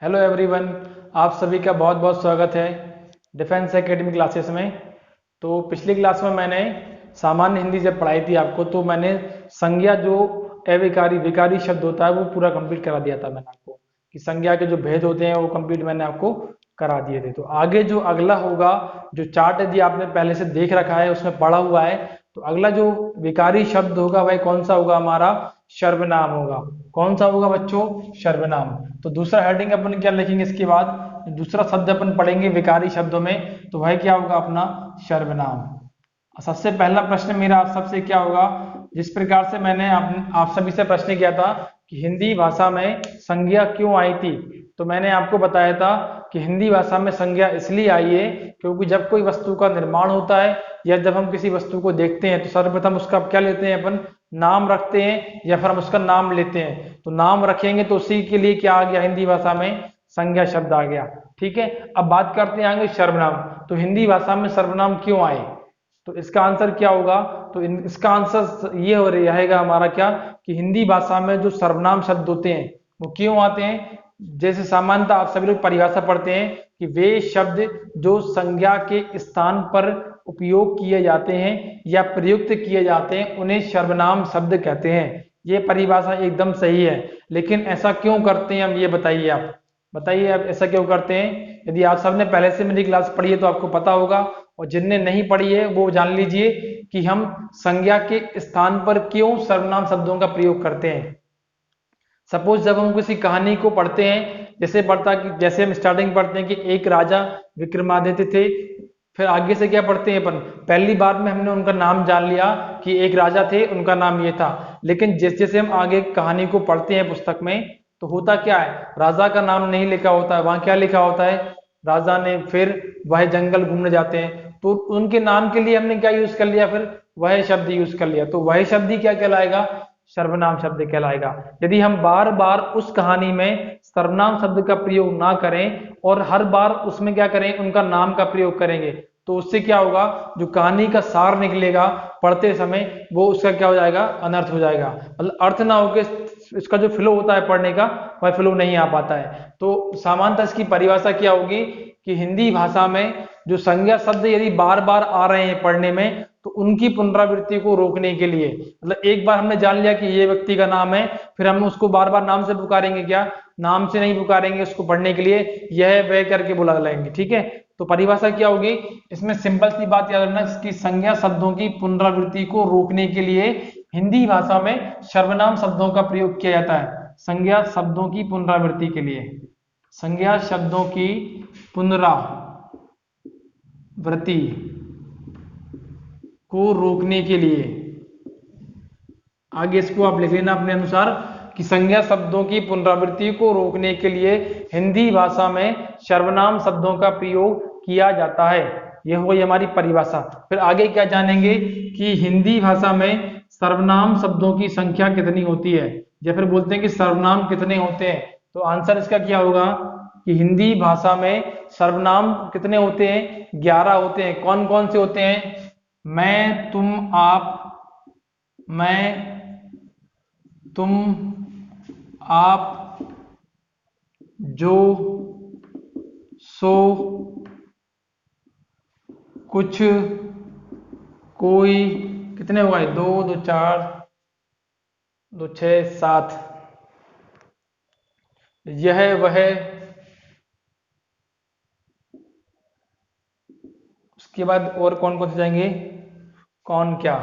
Hello everyone, आप सभी का बहुत बहुत स्वागत है डिफेंस एकेडमी क्लासेस में। तो पिछली क्लास में मैंने सामान्य हिंदी जब पढ़ाई थी आपको, तो मैंने संज्ञा जो अविकारी विकारी शब्द होता है वो पूरा कंप्लीट करा दिया था मैंने आपको, कि संज्ञा के जो भेद होते हैं वो कंप्लीट मैंने आपको करा दिए थे। तो आगे जो अगला होगा, जो चार्ट यदि आपने पहले से देख रखा है उसमें पढ़ा हुआ है, तो अगला जो विकारी शब्द होगा वह कौन सा होगा? हमारा सर्वनाम होगा। कौन सा होगा बच्चों? सर्वनाम। तो दूसरा हेडिंग अपन क्या लिखेंगे इसके बाद? दूसरा शब्द अपन पढ़ेंगे विकारी शब्दों में, तो वह क्या होगा? अपना सर्वनाम। सबसे पहला प्रश्न मेरा आप सबसे क्या होगा? जिस प्रकार से मैंने आप सभी से प्रश्न किया था कि हिंदी भाषा में संज्ञा क्यों आई थी, तो मैंने आपको बताया था कि हिंदी भाषा में संज्ञा इसलिए आई है क्योंकि जब कोई वस्तु का निर्माण होता है या जब हम किसी वस्तु को देखते हैं तो सर्वप्रथम उसका क्या लेते हैं? अपन नाम रखते हैं या फिर हम उसका नाम लेते हैं। तो नाम रखेंगे तो उसी के लिए क्या आ गया? हिंदी भाषा में संज्ञा शब्द आ गया। ठीक है, अब बात करते हैं आगे सर्वनाम। तो हिंदी भाषा में सर्वनाम क्यों आए? तो इसका आंसर क्या होगा? तो इसका आंसर ये हो रहेगा हमारा क्या, कि हिंदी भाषा में जो सर्वनाम शब्द होते हैं वो क्यों आते हैं? जैसे सामान्यतः आप सभी लोग परिभाषा पढ़ते हैं कि वे शब्द जो संज्ञा के स्थान पर उपयोग किए जाते हैं या प्रयुक्त किए जाते हैं उन्हें सर्वनाम शब्द कहते हैं। ये परिभाषा एकदम सही है, लेकिन ऐसा क्यों करते हैं हम ये बताइए। आप बताइए, आप ऐसा क्यों करते हैं? यदि आप सबने पहले से मेरी क्लास पढ़ी है तो आपको पता होगा, और जिनने नहीं पढ़ी है वो जान लीजिए कि हम संज्ञा के स्थान पर क्यों सर्वनाम शब्दों का प्रयोग करते हैं। सपोज जब हम किसी कहानी को पढ़ते हैं, जैसे हम स्टार्टिंग पढ़ते हैं कि एक राजा विक्रमादित्य थे, फिर आगे से क्या पढ़ते हैं अपन? पहली बार में हमने उनका नाम जान लिया कि एक राजा थे, उनका नाम ये था। लेकिन जैसे जैसे हम आगे कहानी को पढ़ते हैं पुस्तक में, तो होता क्या है? राजा का नाम नहीं लिखा होता है, वहां क्या लिखा होता है? राजा ने, फिर वह जंगल घूमने जाते हैं, तो उनके नाम के लिए हमने क्या यूज कर लिया? फिर वह शब्द यूज कर लिया, तो वह शब्द ही क्या कहलाएगा? सर्वनाम शब्द कहलाएगा। यदि हम बार बार उस कहानी में सर्वनाम शब्द का प्रयोग ना करें और हर बार उसमें क्या करें? उनका नाम का प्रयोग करेंगे, तो उससे क्या होगा? जो कहानी का सार निकलेगा पढ़ते समय, वो उसका क्या हो जाएगा? अनर्थ हो जाएगा। मतलब अर्थ ना होकर इसका जो फ्लो होता है पढ़ने का, वह फ्लो नहीं आ पाता है। तो सामान्यतः इसकी परिभाषा क्या होगी कि हिंदी भाषा में जो संज्ञा शब्द यदि बार बार आ रहे हैं पढ़ने में, तो उनकी पुनरावृत्ति को रोकने के लिए, मतलब एक बार हमने जान लिया कि ये व्यक्ति का नाम है, फिर हम उसको बार बार नाम से पुकारेंगे क्या? नाम से नहीं पुकारेंगे, उसको पढ़ने के लिए यह वह करके बुला लेंगे। ठीक है, तो परिभाषा क्या होगी इसमें? सिंपल सी बात याद रखना कि संज्ञा शब्दों की पुनरावृत्ति को रोकने के लिए हिंदी भाषा में सर्वनाम शब्दों का प्रयोग किया जाता है। संज्ञा शब्दों की पुनरावृत्ति के लिए, संज्ञा शब्दों की पुनरावृत्ति को रोकने के लिए, आगे इसको आप लिख लेना अपने अनुसार कि संज्ञा शब्दों की पुनरावृत्ति को रोकने के लिए हिंदी भाषा में सर्वनाम शब्दों का प्रयोग किया जाता है। यह हो गई हमारी परिभाषा। फिर आगे क्या जानेंगे कि हिंदी भाषा में सर्वनाम शब्दों की संख्या कितनी होती है, या फिर बोलते हैं कि सर्वनाम कितने होते हैं। तो आंसर इसका क्या होगा कि हिंदी भाषा में सर्वनाम कितने होते हैं? 11 होते हैं। कौन कौन से होते हैं? मैं, तुम, आप, मैं, तुम, आप, जो, सो, कुछ, कोई। कितने हुआ? 2 2 4 2 6 7। यह वह, उसके बाद और कौन कौन से जाएंगे? कौन क्या।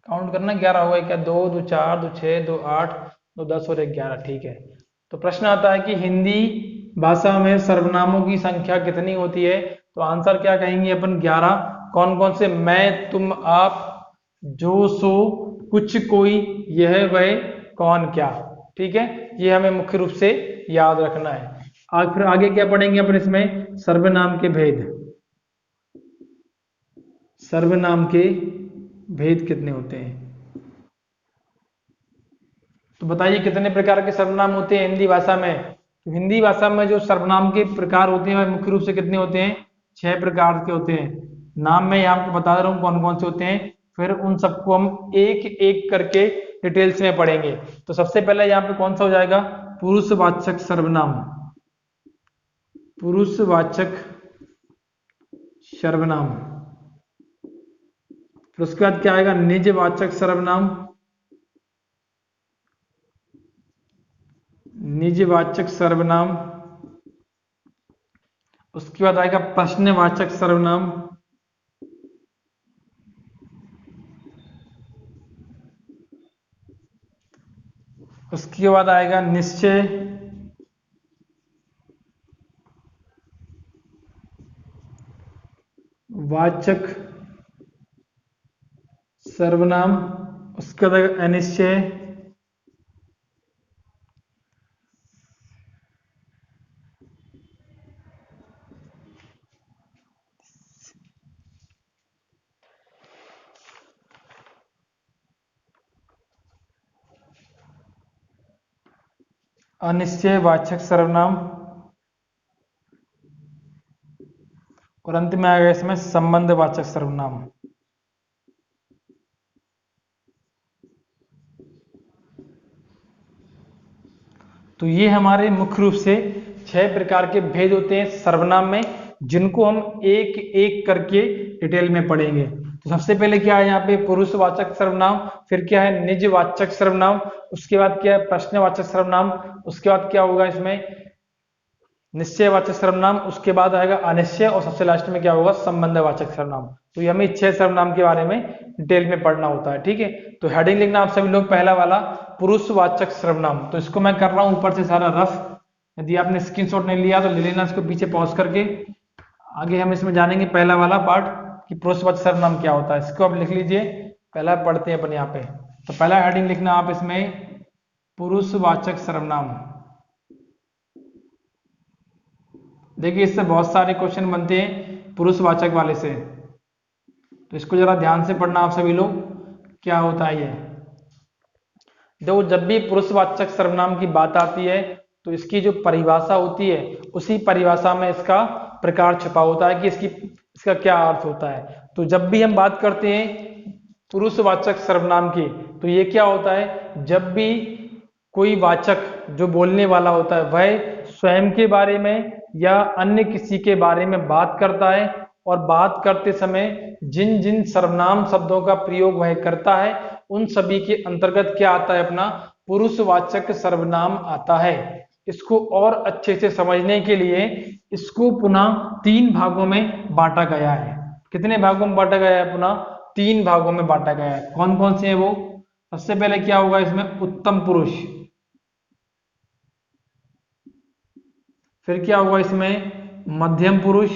काउंट करना, 11 हुआ क्या? 2 2 4 2 6 2 8 2 10 और 11। ठीक है, तो प्रश्न आता है कि हिंदी भाषा में सर्वनामों की संख्या कितनी होती है? तो आंसर क्या कहेंगे अपन? 11। कौन कौन से? मैं, तुम, आप, जो, सो, कुछ, कोई, यह वह, कौन क्या। ठीक है, ये हमें मुख्य रूप से याद रखना है। फिर आगे क्या पढ़ेंगे अपन इसमें? सर्वनाम के भेद। सर्वनाम के भेद कितने होते हैं? तो बताइए कितने प्रकार के सर्वनाम होते हैं हिंदी भाषा में? तो हिंदी भाषा में जो सर्वनाम के प्रकार होते हैं वह मुख्य रूप से कितने होते हैं? 6 प्रकार के होते हैं। नाम मैं आपको बता रहा हूँ कौन कौन से होते हैं, फिर उन सबको हम एक एक करके डिटेल्स में पढ़ेंगे। तो सबसे पहले यहाँ पे कौन सा हो जाएगा, पुरुषवाचक सर्वनाम, पुरुषवाचक सर्वनाम। फिर उसके बाद क्या आएगा, निजवाचक सर्वनाम, निजवाचक सर्वनाम। उसके बाद आएगा प्रश्नवाचक सर्वनाम, उसके बाद आएगा निश्चय वाचक सर्वनाम, उसके बाद आएगा अनिश्चय अनिश्चयवाचक सर्वनाम, और अंत में आएगा इसमें संबंधवाचक सर्वनाम। तो ये हमारे मुख्य रूप से 6 प्रकार के भेद होते हैं सर्वनाम में, जिनको हम एक एक करके डिटेल में पढ़ेंगे। तो सबसे पहले क्या है यहाँ पे, पुरुषवाचक सर्वनाम, फिर क्या है निजवाचक सर्वनाम, उसके बाद क्या है प्रश्नवाचक सर्वनाम, उसके बाद क्या होगा इसमें निश्चयवाचक सर्वनाम, उसके बाद आएगा अनिश्चय, और सबसे लास्ट में क्या होगा संबंधवाचक सर्वनाम। तो ये हमें 6 सर्वनाम के बारे में डिटेल में पढ़ना होता है, ठीक है। तो हेडिंग लिखना आप सभी लोग, पहला वाला पुरुषवाचक सर्वनाम। तो इसको मैं कर रहा हूं ऊपर से सारा रफ, यदि आपने स्क्रीनशॉट नहीं लिया तो ले लेना इसको पीछे पॉज करके। आगे हम इसमें जानेंगे पहला वाला पार्ट कि पुरुषवाचक सर्वनाम क्या होता है, इसको आप लिख लीजिए, पहला पढ़ते हैं अपन यहाँ पे। तो पहला हेडिंग लिखना आप इसमें पुरुषवाचक सर्वनाम। देखिए इससे बहुत सारे क्वेश्चन बनते हैं पुरुषवाचक वाले से, तो इसको जरा ध्यान से पढ़ना आप सभी लोग, क्या होता है ये। देखो जब भी पुरुषवाचक सर्वनाम की बात आती है तो इसकी जो परिभाषा होती है उसी परिभाषा में इसका प्रकार छुपा होता है कि इसका क्या अर्थ होता है। तो जब भी हम बात करते हैं पुरुषवाचक सर्वनाम की, तो ये क्या होता है, जब भी कोई वाचक जो बोलने वाला होता है वह स्वयं के बारे में या अन्य किसी के बारे में बात करता है, और बात करते समय जिन जिन सर्वनाम शब्दों का प्रयोग वह करता है उन सभी के अंतर्गत क्या आता है, अपना पुरुषवाचक सर्वनाम आता है। इसको और अच्छे से समझने के लिए इसको पुनः 3 भागों में बांटा गया है। कितने भागों में बांटा गया है, पुनः 3 भागों में बांटा गया है। कौन कौन से हैं वो, सबसे पहले क्या होगा इसमें उत्तम पुरुष, फिर क्या होगा इसमें मध्यम पुरुष,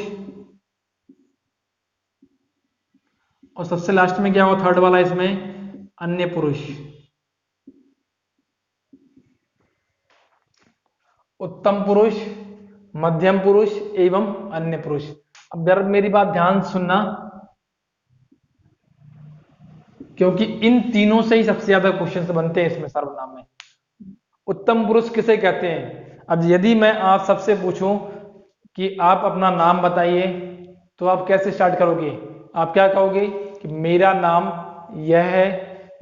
और सबसे लास्ट में क्या होगा थर्ड वाला इसमें अन्य पुरुष। उत्तम पुरुष, मध्यम पुरुष एवं अन्य पुरुष। अब यार मेरी बात ध्यान सुनना, क्योंकि इन तीनों से ही सबसे ज्यादा क्वेश्चंस बनते हैं इसमें सर्वनाम में। उत्तम पुरुष किसे कहते हैं, अब यदि मैं आप सबसे पूछूं कि आप अपना नाम बताइए, तो आप कैसे स्टार्ट करोगे, आप क्या कहोगे कि मेरा नाम यह है,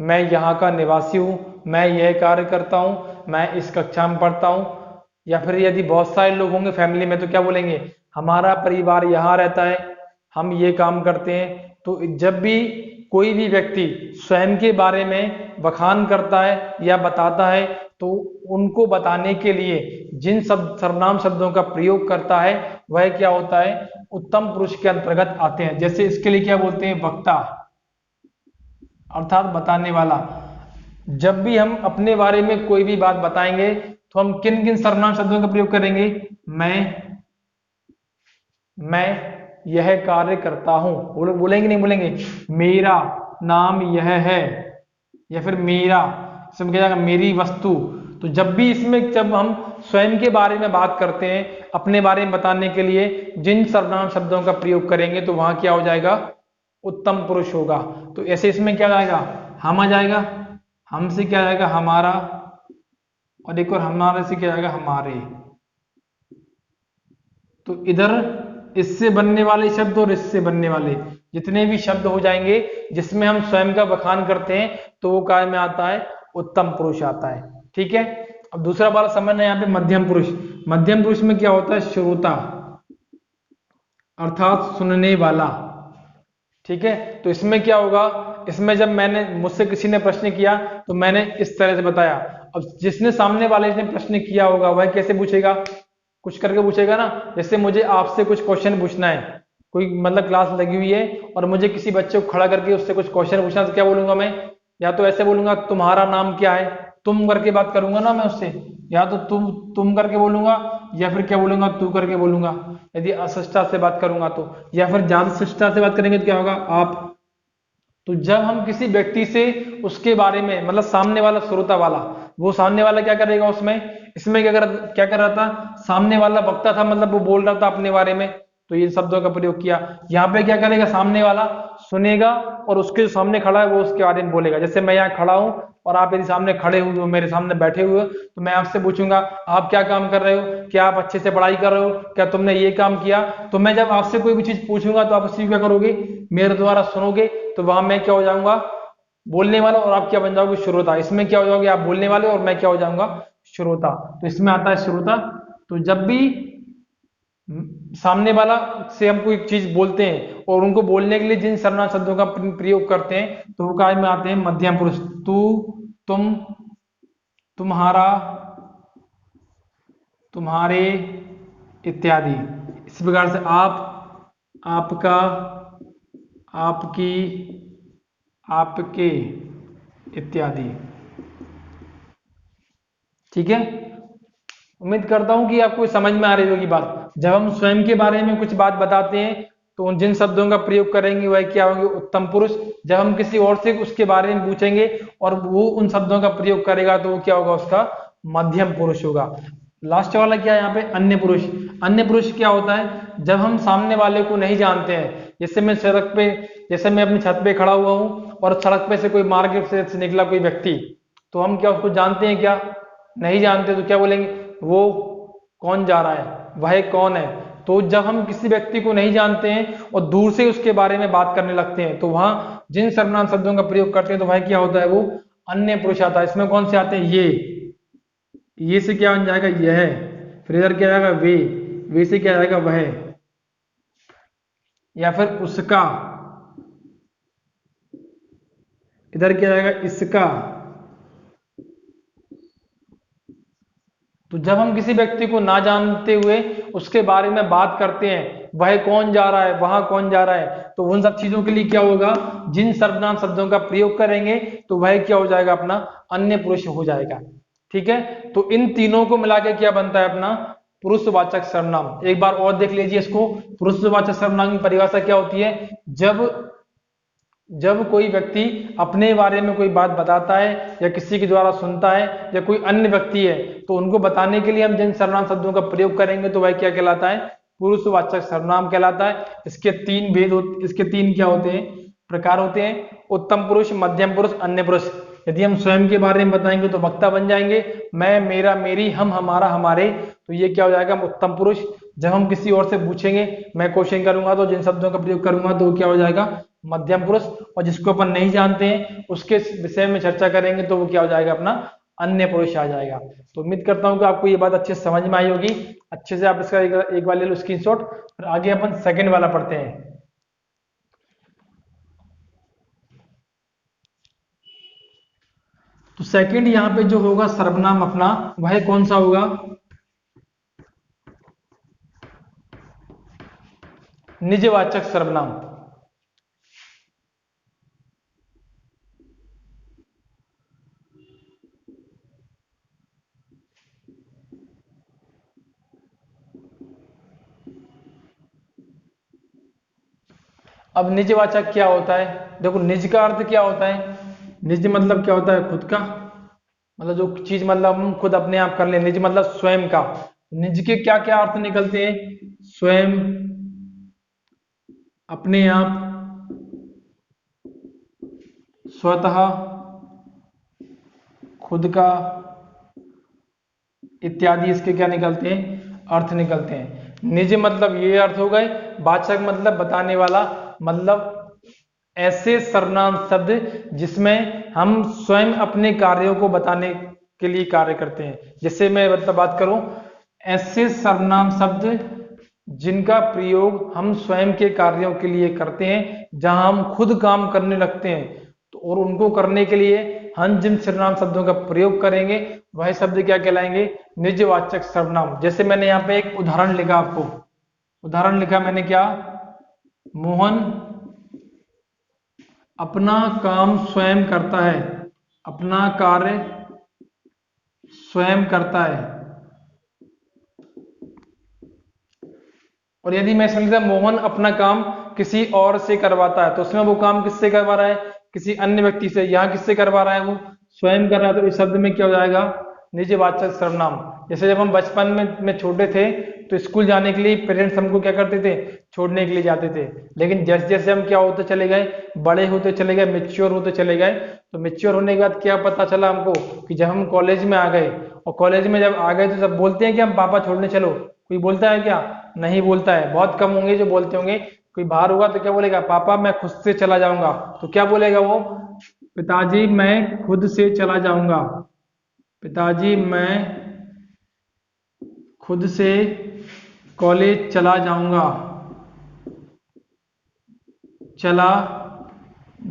मैं यहाँ का निवासी हूँ, मैं यह कार्य करता हूँ, मैं इस कक्षा में पढ़ता हूँ। या फिर यदि बहुत सारे लोग होंगे फैमिली में तो क्या बोलेंगे, हमारा परिवार यहाँ रहता है, हम ये काम करते हैं। तो जब भी कोई भी व्यक्ति स्वयं के बारे में बखान करता है या बताता है तो उनको बताने के लिए जिन सर्वनाम शब्दों का प्रयोग करता है वह क्या होता है, उत्तम पुरुष के अंतर्गत आते हैं। जैसे इसके लिए क्या बोलते हैं, वक्ता अर्थात बताने वाला। जब भी हम अपने बारे में कोई भी बात बताएंगे तो हम किन किन सर्वनाम शब्दों का प्रयोग करेंगे, मैं यह कार्य करता हूं, बोलेंगे नहीं बोलेंगे, मेरा नाम यह है, या फिर मेरा, इसमें क्या जाएगा मेरी वस्तु। तो जब भी इसमें जब हम स्वयं के बारे में बात करते हैं, अपने बारे में बताने के लिए जिन सर्वनाम शब्दों का प्रयोग करेंगे तो वहां क्या हो जाएगा, उत्तम पुरुष होगा। तो ऐसे इसमें क्या जाएगा, हम आ जाएगा, हमसे क्या जाएगा हमारा, और एक और हमारे से क्या जाएगा हमारे। तो इधर इससे बनने वाले शब्द और इससे बनने वाले, जितने भी शब्द हो जाएंगे जिसमें हम स्वयं का बखान करते हैं तो वो काय में आता है, उत्तम पुरुष आता है। ठीक है। अब दूसरा वाला समझना है यहाँ पे मध्यम पुरुष। मध्यम पुरुष में क्या होता है, श्रोता अर्थात सुनने वाला। ठीक है। तो इसमें क्या होगा, इसमें जब मैंने मुझसे किसी ने प्रश्न किया तो मैंने इस तरह से बताया। अब जिसने सामने वाले ने प्रश्न किया होगा वह कैसे पूछेगा, कुछ करके पूछेगा ना। जैसे मुझे आपसे कुछ क्वेश्चन पूछना है, कोई मतलब क्लास लगी हुई है और मुझे किसी बच्चे को खड़ा करके उससे कुछ क्वेश्चन पूछना, तो क्या बोलूंगा मैं, या तो ऐसे बोलूंगा तुम्हारा नाम क्या है, तुम करके बात करूंगा ना मैं उससे, या तो तुम करके बोलूंगा, या फिर क्या बोलूंगा, तू करके बोलूंगा यदि अशिष्टता से बात करूंगा तो, या फिर ज्यादा शिष्टता से बात करेंगे तो क्या होगा, आप। तो जब हम किसी व्यक्ति से उसके बारे में मतलब सामने वाला श्रोता वाला, वो सामने वाला क्या करेगा उसमें, इसमें क्या कर रहा था, सामने वाला वक्ता था मतलब वो बोल रहा था अपने बारे में, तो ये शब्दों का प्रयोग किया। यहाँ पे क्या करेगा, सामने वाला सुनेगा और उसके जो सामने खड़ा है वो उसके बारे में बोलेगा। जैसे मैं यहाँ खड़ा हूँ और आप यदि सामने खड़े हुए हो, मेरे सामने बैठे हुए हो, तो मैं आपसे पूछूंगा आप क्या काम कर रहे हो, क्या आप अच्छे से पढ़ाई कर रहे हो, क्या तुमने ये काम किया। तो मैं जब आपसे कोई भी चीज पूछूंगा तो आप उसी क्या करोगे, मेरे द्वारा सुनोगे। तो वहां मैं क्या हो जाऊंगा, बोलने वाला, और आप क्या बन जाओगे, श्रोता। इसमें क्या हो जाओगे, आप बोलने वाले और मैं क्या हो जाऊंगा, श्रोता। तो इसमें आता है श्रोता। तो जब भी सामने वाला से हम कोई चीज बोलते हैं और उनको बोलने के लिए जिन सर्वनाम शब्दों का प्रयोग करते हैं तो वो काय में आते हैं, मध्यम पुरुष। तू, तुम, तुम्हारा, तुम्हारे इत्यादि। इस प्रकार से आप, आपका, आपकी, आपके इत्यादि। ठीक है। उम्मीद करता हूं कि आपको समझ में आ रही होगी बात। जब हम स्वयं के बारे में कुछ बात बताते हैं तो उन जिन शब्दों का प्रयोग करेंगे वह क्या होंगे, उत्तम पुरुष। जब हम किसी और से उसके बारे में पूछेंगे और वो उन शब्दों का प्रयोग करेगा तो वो क्या होगा, उसका मध्यम पुरुष होगा। लास्ट वाला क्या है यहाँ पे, अन्य पुरुष। अन्य पुरुष क्या होता है, जब हम सामने वाले को नहीं जानते हैं, जैसे मैं सड़क पे, जैसे मैं अपनी छत पे खड़ा हुआ हूँ और सड़क पे से कोई मार्केट से निकला कोई व्यक्ति, तो हम क्या उसको जानते हैं, क्या नहीं जानते, तो क्या बोलेंगे, वो कौन जा रहा है, वह कौन है। तो जब हम किसी व्यक्ति को नहीं जानते हैं और दूर से उसके बारे में बात करने लगते हैं तो वहां जिन सर्वनाम शब्दों का प्रयोग करते हैं तो वह क्या होता है, वो अन्य पुरुष आता है। इसमें कौन से आते हैं, ये से क्या बन जाएगा, यह। फिर इधर क्या आएगा, वे से क्या आएगा, वह, या फिर उसका। इधर क्या आएगा, इसका। तो जब हम किसी व्यक्ति को ना जानते हुए उसके बारे में बात करते हैं, वह कौन जा रहा है, वहां कौन जा रहा है, तो उन सब चीजों के लिए क्या होगा, जिन सर्वनाम शब्दों का प्रयोग करेंगे तो वह क्या हो जाएगा, अपना अन्य पुरुष हो जाएगा। ठीक है। तो इन तीनों को मिला के क्या बनता है, अपना पुरुषवाचक सर्वनाम। एक बार और देख लीजिए इसको। पुरुषवाचक सर्वनाम की परिभाषा क्या होती है, जब जब कोई व्यक्ति अपने बारे में कोई बात बताता है या किसी के द्वारा सुनता है या कोई अन्य व्यक्ति है तो उनको बताने के लिए हम जिन सर्वनाम शब्दों का प्रयोग करेंगे तो वह क्या कहलाता है, पुरुषवाचक सर्वनाम कहलाता है। इसके तीन इसके तीन क्या होते हैं, प्रकार होते हैं, उत्तम पुरुष, मध्यम पुरुष, अन्य पुरुष। यदि हम स्वयं के बारे में बताएंगे तो वक्ता बन जाएंगे, मैं, मेरा, मेरी, हम, हमारा, हमारे, तो ये क्या हो जाएगा, उत्तम पुरुष। जब हम किसी और से पूछेंगे, मैं क्वेश्चन करूंगा तो जिन शब्दों का प्रयोग करूंगा तो क्या हो जाएगा, मध्यम पुरुष। और जिसको अपन नहीं जानते हैं उसके विषय में चर्चा करेंगे तो वो क्या हो जाएगा, अपना अन्य पुरुष आ जाएगा। तो उम्मीद करता हूं कि आपको ये बात अच्छे से समझ में आई होगी। अच्छे से आप इसका एक बार ले लो स्क्रीनशॉट, फिर आगे अपन सेकंड वाला पढ़ते हैं। तो सेकंड यहाँ पे जो होगा सर्वनाम अपना, वह कौन सा होगा, निजवाचक सर्वनाम। अब निजवाचक क्या होता है, देखो निज का अर्थ क्या होता है, निज मतलब क्या होता है, खुद का, मतलब जो चीज मतलब हम खुद अपने आप कर ले, निज मतलब स्वयं का। निज के क्या क्या अर्थ निकलते हैं, स्वयं, अपने आप, स्वतः, खुद का इत्यादि। इसके क्या निकलते हैं, अर्थ निकलते हैं। निज मतलब ये अर्थ हो गए, वाचक मतलब बताने वाला, मतलब ऐसे सर्वनाम शब्द जिसमें हम स्वयं अपने कार्यों को बताने के लिए कार्य करते हैं। जैसे मैं मतलब बात करूं, ऐसे सर्वनाम शब्द जिनका प्रयोग हम स्वयं के कार्यों के लिए करते हैं, जहां हम खुद काम करने लगते हैं, तो और उनको करने के लिए हम जिन सर्वनाम शब्दों का प्रयोग करेंगे वह शब्द क्या कहलाएंगे? निजवाचक सर्वनाम। जैसे मैंने यहाँ पे एक उदाहरण लिखा, आपको उदाहरण लिखा मैंने, क्या? मोहन अपना काम स्वयं करता है, अपना कार्य स्वयं करता है। और यदि मैं समझता मोहन अपना काम किसी और से करवाता है, तो उसमें वो काम किससे करवा रहा है? किसी अन्य व्यक्ति से। यहाँ किससे करवा रहा है? वो स्वयं कर रहा है। तो इस शब्द में क्या हो जाएगा? निजवाचक सर्वनाम। जैसे जब हम बचपन में छोटे थे तो स्कूल जाने के लिए पेरेंट्स हमको क्या करते थे? छोड़ने के लिए जाते थे। लेकिन जैसे जैसे हम क्या होते चले गए, बड़े होते चले गए, मेच्योर होते चले गए, तो मेच्योर होने के बाद क्या पता चला हमको कि जब हम कॉलेज में आ गए, और कॉलेज में जब आ गए तो सब बोलते हैं कि हम पापा छोड़ने चलो। कोई बोलता है क्या? नहीं बोलता है। बहुत कम होंगे जो बोलते होंगे। कोई बाहर होगा तो क्या बोलेगा? पापा मैं खुद से चला जाऊंगा। तो क्या बोलेगा वो? पिताजी मैं खुद से चला जाऊंगा। पिताजी मैं खुद से कॉलेज चला जाऊंगा, चला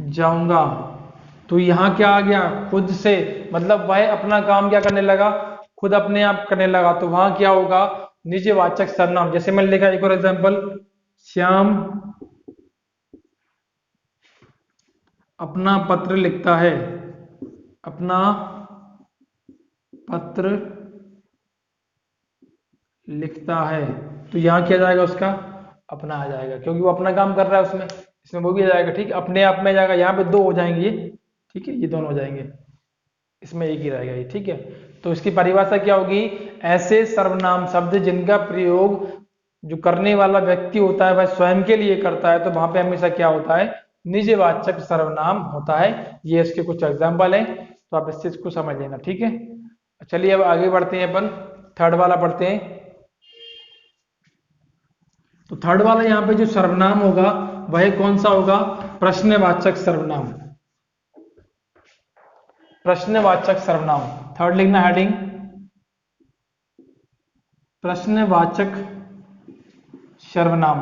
जाऊंगा। तो यहाँ क्या आ गया? खुद से, मतलब वह अपना काम क्या करने लगा? खुद अपने आप करने लगा। तो वहां क्या होगा? निजवाचक सर्वनाम। जैसे मैंने लिखा एक और एग्जांपल, श्याम अपना पत्र लिखता है, अपना पत्र लिखता है। तो यहाँ क्या जाएगा? उसका अपना आ जाएगा, क्योंकि वो अपना काम कर रहा है उसमें। इसमें वो भी आ जाएगा, ठीक। अपने आप में जाएगा, यहाँ पे दो हो जाएंगे ये, ठीक है, ये दोनों हो जाएंगे, इसमें एक ही रहेगा ये, ठीक है। तो इसकी परिभाषा क्या होगी? ऐसे सर्वनाम शब्द जिनका प्रयोग जो करने वाला व्यक्ति होता है वह स्वयं के लिए करता है, तो वहां पे हमेशा क्या होता है? निजवाचक सर्वनाम होता है। ये इसके कुछ एग्जाम्पल हैं, तो आप इस चीज को समझ लेना, ठीक है। चलिए अब आगे बढ़ते हैं, अपन थर्ड वाला पढ़ते हैं। तो थर्ड वाला यहाँ पे जो सर्वनाम होगा वह कौन सा होगा? प्रश्नवाचक सर्वनाम। प्रश्नवाचक सर्वनाम, थर्ड लिखना हेडिंग, प्रश्नवाचक सर्वनाम।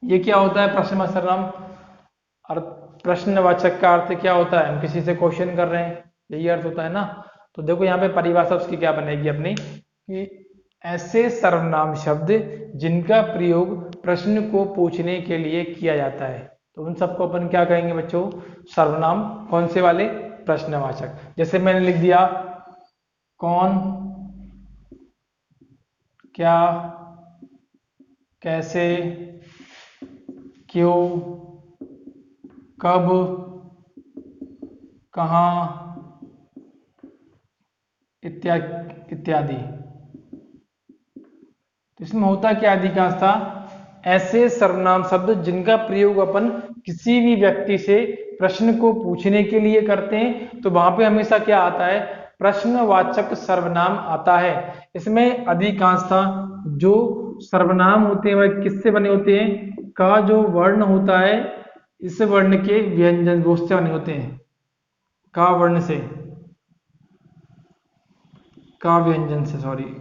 ये क्या होता है प्रश्नवाचक सर्वनाम? और प्रश्नवाचक का अर्थ क्या होता है? हम किसी से क्वेश्चन कर रहे हैं, यही अर्थ होता है ना। तो देखो यहाँ पे परिभाषा उसकी क्या बनेगी अपनी, कि ऐसे सर्वनाम शब्द जिनका प्रयोग प्रश्न को पूछने के लिए किया जाता है, तो उन सबको अपन क्या कहेंगे बच्चों? सर्वनाम। कौन से वाले? प्रश्नवाचक। जैसे मैंने लिख दिया, कौन, क्या, कैसे, क्यों, कब, कहाँ, इत्यादि इत्यादि। तो इसमें होता क्या अधिकांश था? ऐसे सर्वनाम शब्द जिनका प्रयोग अपन किसी भी व्यक्ति से प्रश्न को पूछने के लिए करते हैं, तो वहां पे हमेशा क्या आता है? प्रश्नवाचक सर्वनाम आता है। इसमें अधिकांशतः जो सर्वनाम होते हैं वह किससे बने होते हैं? का जो वर्ण होता है, इस वर्ण के व्यंजन से बने होते हैं। का वर्ण से, का व्यंजन से, सॉरी।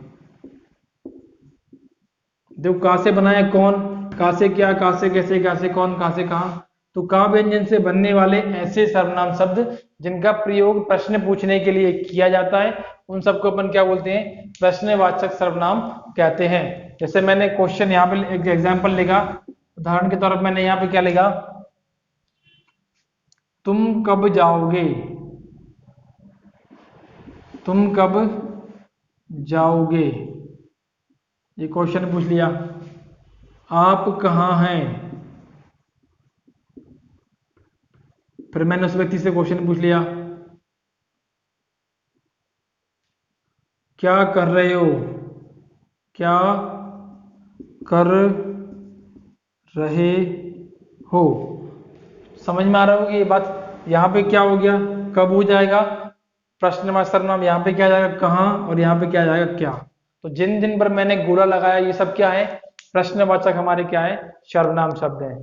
देखो का से बनाया कौन, का से क्या, का से कैसे, का से कौन, का से कहां। तो का व्यंजन से बनने वाले ऐसे सर्वनाम शब्द जिनका प्रयोग प्रश्न पूछने के लिए किया जाता है, उन सबको अपन क्या बोलते हैं? प्रश्नवाचक सर्वनाम कहते हैं। जैसे मैंने क्वेश्चन यहाँ पे एक एग्जाम्पल लिखा, उदाहरण के तौर पर मैंने यहाँ पे क्या लिखा? तुम कब जाओगे? तुम कब जाओगे, ये क्वेश्चन पूछ लिया। आप कहाँ हैं? फिर मैंने उस व्यक्ति से क्वेश्चन पूछ लिया, क्या कर रहे हो? क्या कर रहे हो? समझ में आ रहा होगी ये बात? यहाँ पे क्या हो गया? कब हो जाएगा प्रश्नवाचक सर्वनाम, यहाँ पे क्या जाएगा? कहाँ, और यहाँ पे क्या जाएगा? क्या। तो जिन जिन पर मैंने गोला लगाया ये सब क्या है? प्रश्नवाचक हमारे क्या है, सर्वनाम शब्द है।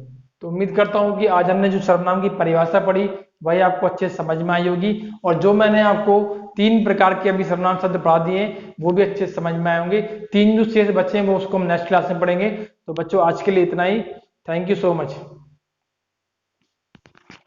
तो उम्मीद करता हूं कि आज हमने जो सर्वनाम की परिभाषा पढ़ी वही आपको अच्छे से समझ में आई होगी, और जो मैंने आपको 3 प्रकार के अभी सर्वनाम शब्द पढ़ा दिए वो भी अच्छे से समझ में आए होंगे। 3 जो शेष बचे हैं वो उसको हम नेक्स्ट क्लास में पढ़ेंगे। तो बच्चों आज के लिए इतना ही। Thank you so much.